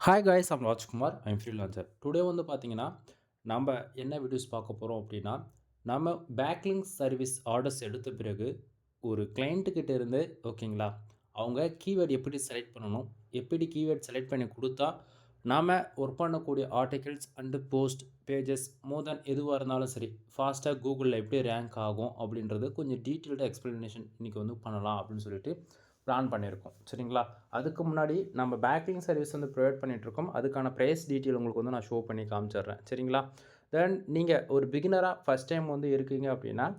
Hi guys, I'm Rajkumar. I'm freelancer. Today வந்து பார்த்தீங்கன்னா, நம்ம என்ன வீடியோஸ் பார்க்க போகிறோம் அப்படின்னா, நம்ம பேக்லிங்க் சர்வீஸ் ஆர்டர்ஸ் எடுத்த பிறகு ஒரு கிளையண்ட்டுக்கிட்ட இருந்து ஓகேங்களா, அவங்க கீவேர்ட் எப்படி செலக்ட் பண்ணணும், எப்படி கீவேர்ட் செலக்ட் பண்ணி கொடுத்தா, நாம ஒர்க் பண்ணக்கூடிய ஆர்டிகிள்ஸ் அண்டு போஸ்ட், பேஜஸ் மோர் தென் எதுவாக இருந்தாலும் சரி, ஃபாஸ்ட்டாக கூகுளில் எப்படி ரேங்க் ஆகும் அப்படின்றது கொஞ்சம் டீட்டெயில்டாக எக்ஸ்ப்ளனேஷன் இன்றைக்கி வந்து பண்ணலாம் அப்படின்னு சொல்லிட்டு பிளான் பண்ணியிருக்கோம். சரிங்களா? அதுக்கு முன்னாடி நம்ம பேக்லிங்க் சர்வீஸ் வந்து ப்ரொவைட் பண்ணிகிட்ருக்கோம். அதுக்கான ப்ரைஸ் டீட்டெயில் உங்களுக்கு வந்து நான் ஷோ பண்ணி காமிச்சிடுறேன். சரிங்களா? தென் நீங்கள் ஒரு பிகினராக ஃபஸ்ட் டைம் வந்து இருக்கீங்க அப்படின்னா,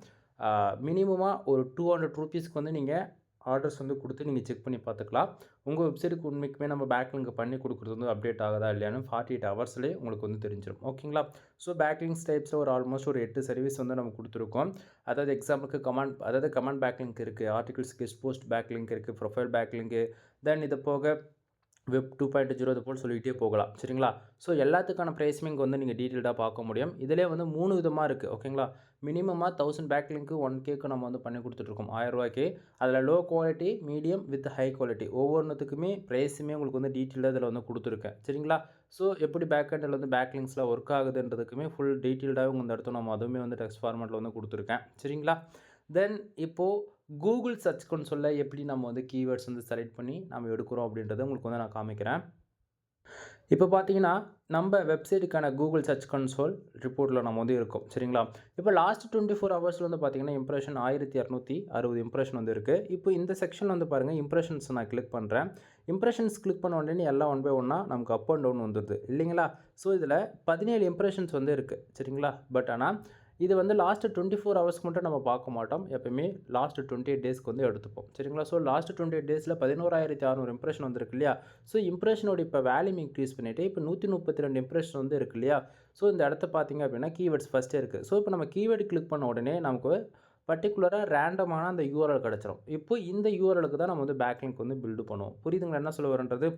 மினிமமாக ஒரு ₹200க்கு வந்து நீங்கள் ஆர்டர்ஸ் வந்து கொடுத்து நீங்கள் செக் பண்ணி பார்த்துக்கலாம். உங்கள் வெப்சைட்டுக்கு உண்மைக்குமே நம்ம பேக்லிங்க் பண்ணி கொடுக்குறது வந்து அப்டேட் ஆகுதா இல்லையான்னு 48 ஹவர்ஸ்லேயே உங்களுக்கு வந்து தெரிஞ்சிடும். ஓகேங்களா? ஸோ பேக்லிங்க்ஸ் டைப்ஸில் ஒரு ஆல்மோஸ்ட் ஒரு 8 சர்வீஸ் வந்து நம்ம கொடுத்துருக்கோம். அதாவது எக்ஸாம்பிளுக்கு கமெண்ட் பேக்லிங்க் இருக்குது, ஆர்டிகிள்ஸ் கெஸ்ட் போஸ்ட் பேக்லிங்க் இருக்குது, ப்ரொஃபைல் பேக்லிங்க்கு, தென் இது போக வெப் 2.0 அது போல் சொல்லிகிட்டே போகலாம். சரிங்களா? ஸோ எல்லாத்துக்கான ப்ரைஸுமே இங்கே வந்து நீங்கள் டீட்டெயில்டாக பார்க்க முடியும். இதிலே வந்து 3 விதமாக இருக்குது. ஓகேங்களா? மினிமமாக 1000 பேக்லிங்க்கு 1Kக்கு நம்ம வந்து பண்ணி கொடுத்துட்ருக்கோம். ₹1000க்கு. அதில் low quality, medium with high quality ஒவ்வொன்றுத்துக்குமே ப்ரைஸுமே உங்களுக்கு வந்து டீட்டெயிலாக இதில் வந்து கொடுத்துருக்கேன். சரிங்களா? ஸோ எப்படி பேக்எண்டில் வந்து பேக்லிங்க்ஸில் ஒர்க் ஆகுதுன்றதுக்குமே ஃபுல் டீட்டெயில்டாகவும் இந்த இடத்துல நம்ம அதுவுமே வந்து டெக்ஸ்ட் ஃபார்மேட்டில் வந்து கொடுத்துருக்கேன். சரிங்களா? தென் இப்போது கூகுள் சர்ச் கன்சோல்ல எப்படி நம்ம வந்து கீவேர்ட்ஸ் வந்து செலக்ட் பண்ணி நம்ம எடுக்கிறோம் அப்படின்றத உங்களுக்கு வந்து நான் காமிக்கிறேன். இப்போ பார்த்தீங்கன்னா, நம்ம வெப்சைட்டுக்கான கூகுள் சர்ச் கன்சோல் ரிப்போர்ட்டில் நம்ம வந்து இருக்கோம். சரிங்களா? இப்போ லாஸ்ட் 24 ஹவர்ஸில் வந்து பார்த்தீங்கன்னா, இம்ப்ரெஷன் 1260 இம்ப்ரெஷன் வந்து இருக்குது. இப்போ இந்த செக்ஷனில் வந்து பாருங்கள், இம்ப்ரெஷன்ஸ் நான் கிளிக் பண்ணுறேன். இம்ப்ரெஷன்ஸ் கிளிக் பண்ண உடனே எல்லாம் ஒன் பை ஒன்னாக நமக்கு அப் அண்ட் டவுன் வந்துடுது இல்லைங்களா? ஸோ இதில் 17 இம்ப்ரெஷன்ஸ் வந்து இருக்குது. சரிங்களா? பட் ஆனால் இது வந்து லாஸ்ட் 24 ஹவர்ஸ்க்கு மட்டும் நம்ம பார்க்க மாட்டோம். எப்பயுமே லாஸ்ட் 28 டேஸ்க்கு வந்து எடுத்துப்போம். சரிங்களா? ஸோ லாஸ்ட் 28 டேஸில் 11,600 இம்ப்ரெஷன் வந்திருக்கு இல்லையா? ஸோ இம்ப்ரெஷனோட இப்போ வேல்யூம் இன்க்ரீஸ் பண்ணிவிட்டு இப்போ 132 இம்ப்ரெஷன் வந்து இருக்கு இல்லையா? ஸோ இந்த இடத்த பார்த்தீங்க அப்படின்னா கீவேர்ட்ஸ் ஃபஸ்ட்டே இருக்குது. ஸோ இப்போ நம்ம கீவேர்டு கிளிக் பண்ண உடனே நமக்கு பர்டிகுலராக ரேண்டமான அந்த யூஆர்எல் கிடச்சிரும். இப்போ இந்த யூஆர்எலுக்கு தான் நம்ம வந்து பேக்லிங்க் வந்து பில்டு பண்ணுவோம். புரியுதுங்களா என்ன சொல்ல வரேன்றது?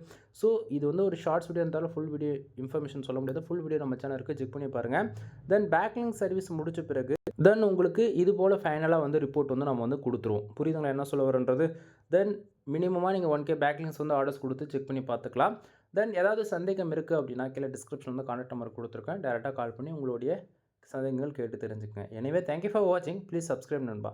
ஸோ இது வந்து ஒரு ஷார்ட்ஸ் வீடியோ இருந்தாலும் ஃபுல் வீடியோ இன்ஃபர்மேஷன் சொல்ல முடியாது. ஃபுல் வீடியோ நம்ம சேனல் இருக்குது, செக் பண்ணி பாருங்கள். தென் பேக்லிங்க் சர்வீஸ் முடிச்ச பிறகு தென் உங்களுக்கு இது போல் ஃபைனலாக வந்து ரிப்போர்ட் வந்து நம்ம வந்து கொடுத்துருவோம். புரியுதுங்களா என்ன சொல்ல வரேன்றது? தென் மினிமமாக நீங்கள் 1K பேக்லிங்க்ஸ் வந்து ஆர்டர்ஸ் கொடுத்து செக் பண்ணி பார்த்துக்கலாம். தென் ஏதாவது சந்தேகம் இருக்குது அப்படின்னா கீழே டிஸ்கிரிப்ஷன் வந்து கான்டாக்ட் நம்பர் கொடுத்துருக்கேன். டேரெக்டாக கால் பண்ணி உங்களுடைய சந்தேகங்கள் கேட்டு தெரிஞ்சுக்கங்க. எனிவே தேங்க்யூ ஃபார் வாட்சிங். ப்ளீஸ் சப்ஸ்கிரைப் நண்பா.